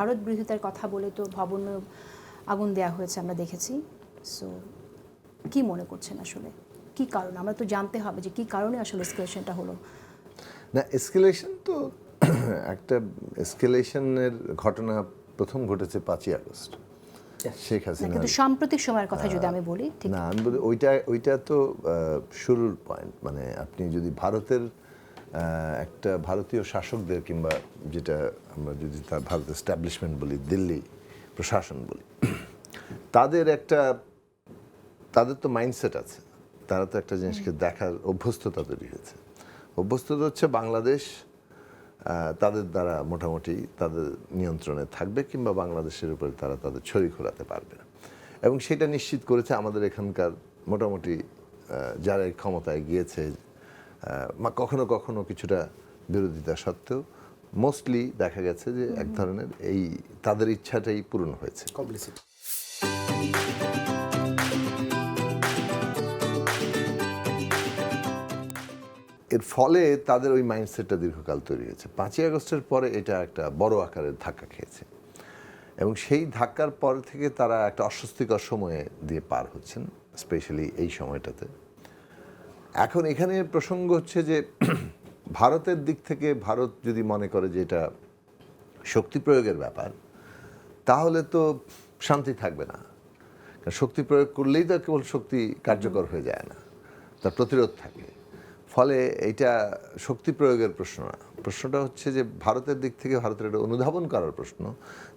ভারত বিরোধিতার কথা বলে তো ভবনে আগুন দেওয়া হয়েছে আমরা দেখেছি। সো কি মনে করছেন আসলে কি কারণ? আমরা তো জানতে হবে যে কি কারণে আসলে এসকেলেশনটা হলো। না, এসকেলেশন তো একটা এসকেলেশনের ঘটনা প্রথম ঘটেছে 5ই আগস্ট শেখ হাসিনা। কিন্তু সাম্প্রতিক সময়ের কথা যদি আমি বলি, ঠিক না, আমি বলি ওইটা তো শুরুর পয়েন্ট। মানে আপনি যদি ভারতের একটা ভারতীয় শাসকদের কিংবা যেটা আমরা যদি তার ভারত এস্টাবলিশমেন্ট বলি, দিল্লি প্রশাসন বলি, তাদের তো মাইন্ডসেট আছে। তারা তো একটা জিনিসকে দেখার অভ্যস্ততা তৈরি হয়েছে। অভ্যস্ততা হচ্ছে বাংলাদেশ তাদের দ্বারা মোটামুটি তাদের নিয়ন্ত্রণে থাকবে কিংবা বাংলাদেশের উপরে তারা তাদের ছড়ি ঘোরাতে পারবে না, এবং সেটা নিশ্চিত করেছে আমাদের এখানকার মোটামুটি যারা এই ক্ষমতায় গিয়েছে, কখনো কখনো কিছুটা বিরোধিতা সত্ত্বেও মোস্টলি দেখা গেছে যে এক ধরনের এই তাদের ইচ্ছাটাই পূরণ হয়েছে। এর ফলে তাদের ওই মাইন্ডসেটটা দীর্ঘকাল তৈরি হয়েছে। 5ই আগস্টের পরে এটা একটা বড় আকারের ধাক্কা খেয়েছে, এবং সেই ধাক্কার পর থেকে তারা একটা অস্বস্তিকর সময়ে দিয়ে পার হচ্ছেন, স্পেশালি এই সময়টাতে। এখন এখানে প্রসঙ্গ হচ্ছে যে ভারতের দিক থেকে ভারত যদি মনে করে যে এটা শক্তি প্রয়োগের ব্যাপার, তাহলে তো শান্তি থাকবে না। কারণ শক্তি প্রয়োগ করলেই তো কেবল শক্তি কার্যকর হয়ে যায় না, তার প্রতিরোধ থাকে। ফলে এইটা শক্তি প্রয়োগের প্রশ্ন না, প্রশ্নটা হচ্ছে যে ভারতের দিক থেকে ভারতের একটা অনুধাবন করার প্রশ্ন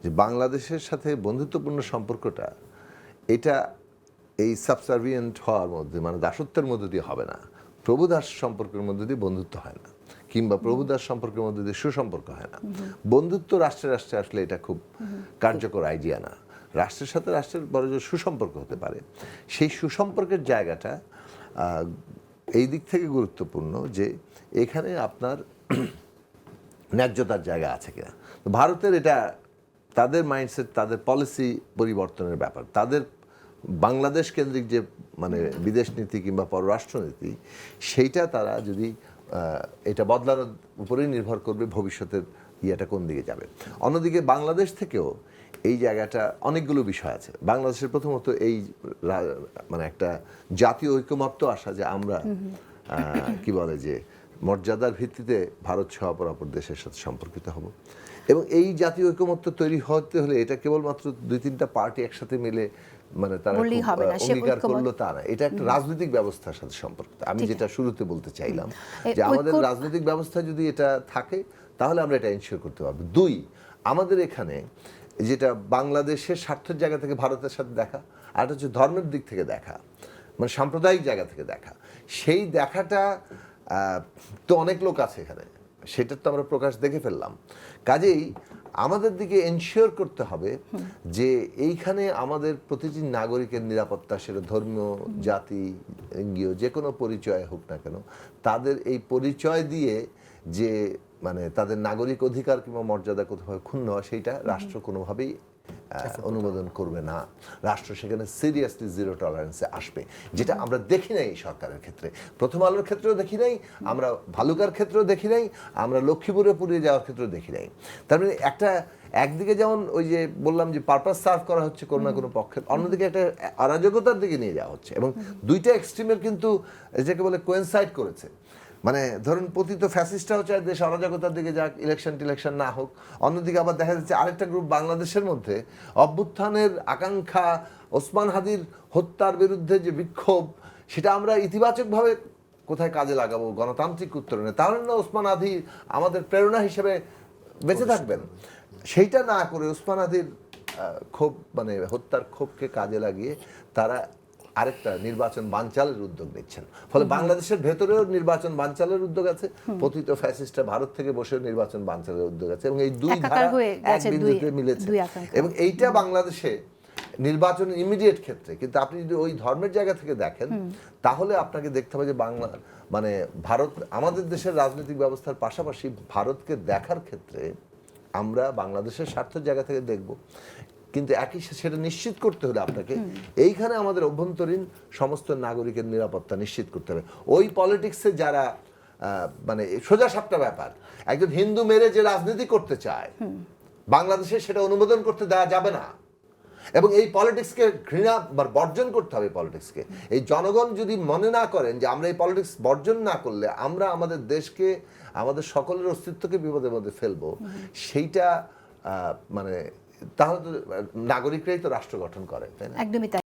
যে বাংলাদেশের সাথে বন্ধুত্বপূর্ণ সম্পর্কটা এটা এই সাবসার্ভিয়েন্ট হওয়ার মধ্যে, মানে দাসত্বের মধ্যে দিয়ে হবে না। প্রভুদাস সম্পর্কের মধ্যে দিয়ে বন্ধুত্ব হয় না, কিংবা প্রভুদাস সম্পর্কের মধ্যে দিয়ে সুসম্পর্ক হয় না। বন্ধুত্ব রাষ্ট্রে রাষ্ট্রে আসলে এটা খুব কার্যকর আইডিয়া না। রাষ্ট্রের সাথে রাষ্ট্রের বড় যে সুসম্পর্ক হতে পারে, সেই সুসম্পর্কের জায়গাটা এই দিক থেকে গুরুত্বপূর্ণ যে এখানে আপনার ন্যায্যতার জায়গা আছে কিনা। ভারতের এটা তাদের মাইন্ডসেট, তাদের পলিসি পরিবর্তনের ব্যাপার, তাদের বাংলাদেশ কেন্দ্রিক যে মানে বিদেশ নীতি কিংবা পররাষ্ট্রনীতি, সেইটা তারা যদি এটা বদলানোর উপরেই নির্ভর করবে ভবিষ্যতের ইয়েটা কোন দিকে যাবে। অন্যদিকে বাংলাদেশ থেকেও এই জায়গাটা অনেকগুলো বিষয় আছে। বাংলাদেশের প্রথমত এই মানে একটা জাতীয় ঐকমত্য আসা, যে আমরা কি বলে যে মর্যাদার ভিত্তিতে ভারত সহ অপর দেশের সাথে সম্পর্কিত হব, এবং এই জাতীয় ঐকমত্য তৈরি হতে হলে এটা কেবলমাত্র 2-3টা পার্টি একসাথে মিলে মানে তারা অঙ্গীকার করলো তা না, এটা একটা রাজনৈতিক ব্যবস্থার সাথে সম্পর্কিত। আমি যেটা শুরুতে বলতে চাইলাম যে আমাদের রাজনৈতিক ব্যবস্থা যদি এটা থাকে তাহলে আমরা এটা এনশিওর করতে পারবো। 2, আমাদের এখানে যেটা বাংলাদেশের স্বার্থের জায়গা থেকে ভারতের সাথে দেখা, আর হচ্ছে ধর্মের দিক থেকে দেখা, মানে সাম্প্রদায়িক জায়গা থেকে দেখা। সেই দেখাটা তো অনেক লোক আছে এখানে, সেটার তো আমরা প্রকাশ দেখে ফেললাম। কাজেই আমাদের দিকে এনশিওর করতে হবে যে এইখানে আমাদের প্রতিটি নাগরিকের নিরাপত্তা, সেটা ধর্মীয়, জাতি, লিঙ্গীয় যে কোনো পরিচয় হোক না কেন, তাদের এই পরিচয় দিয়ে যে মানে তাদের নাগরিক অধিকার কিংবা মর্যাদা কোথাও ক্ষুণ্ণ হয়, সেইটা রাষ্ট্র কোনোভাবেই অনুমোদন করবে না। রাষ্ট্র সেখানে সিরিয়াসলি জিরো টলারেন্সে আসবে, যেটা আমরা দেখি নাই এই সরকারের ক্ষেত্রে, প্রথম আলোর ক্ষেত্রেও দেখি নাই, আমরা ভালুকার ক্ষেত্রেও দেখি নাই, আমরা লক্ষ্মীপুরে পুড়িয়ে যাওয়ার ক্ষেত্রেও দেখি নাই। তার মানে একদিকে যেমন ওই যে বললাম যে পারপাস সার্ভ করা হচ্ছে কোনো না কোনো পক্ষে, অন্যদিকে একটা অরাজকতার দিকে নিয়ে যাওয়া হচ্ছে, এবং দুইটা এক্সট্রিমের কিন্তু যেটাকে বলে কোয়েনসাইড করেছে। মানে ধরুন পতিত ফ্যাসিস্টরাও চায় দেশ অরাজকতার দিকে যাক, ইলেকশন না হোক। অন্যদিকে আবার দেখা যাচ্ছে আরেকটা গ্রুপ বাংলাদেশের মধ্যে অভ্যুত্থানের আকাঙ্ক্ষা, ওসমান হাদির হত্যার বিরুদ্ধে যে বিক্ষোভ, সেটা আমরা ইতিবাচকভাবে কোথায় কাজে লাগাবো গণতান্ত্রিক উত্তরণে, তাহলে না ওসমান হাদি আমাদের প্রেরণা হিসেবে বেঁচে থাকবেন। সেইটা না করে ওসমান হাদির ক্ষোভ মানে হত্যার ক্ষোভকে কাজে লাগিয়ে তারা আরেকটা নির্বাচন বানচালের উদ্যোগ নিচ্ছেন। ফলে বাংলাদেশের ভেতরেও নির্বাচন বানচালের উদ্যোগ আছে, পতিত ফ্যাসিস্টরা ভারত থেকে বসে নির্বাচন বানচালের উদ্যোগ আছে, এবং এই দুই ধারা এক বিন্দুতে মিলেছে। এবং এইটা বাংলাদেশে নির্বাচনের ইমিডিয়েট ক্ষেত্রে, কিন্তু আপনি যদি ওই ধর্মের জায়গা থেকে দেখেন তাহলে আপনাকে দেখতে হবে যে বাংলা মানে ভারত আমাদের দেশের রাজনৈতিক ব্যবস্থার পাশাপাশি ভারতকে দেখার ক্ষেত্রে আমরা বাংলাদেশের স্বার্থের জায়গা থেকে দেখব, কিন্তু একই সেটা নিশ্চিত করতে হলে আপনাকে এইখানে আমাদের অভ্যন্তরীণ সমস্ত নাগরিকের নিরাপত্তা নিশ্চিত করতে হবে। ওই পলিটিক্সে যারা মানে সোজা সাপটা ব্যাপার, একজন হিন্দু মেরে যে রাজনীতি করতে চায় বাংলাদেশে সেটা অনুমোদন করতে দেওয়া যাবে না। এবং এই পলিটিক্সকে ঘৃণা বা বর্জন করতে হবে। পলিটিক্সকে এই জনগণ যদি মনে না করেন যে আমরা এই পলিটিক্স বর্জন না করলে আমরা আমাদের দেশকে, আমাদের সকলের অস্তিত্বকে বিপদের মধ্যে ফেলবো, সেইটা মানে তাহলে তো নাগরিকরাই তো রাষ্ট্র গঠন করে, তাই না? একদমই তাই।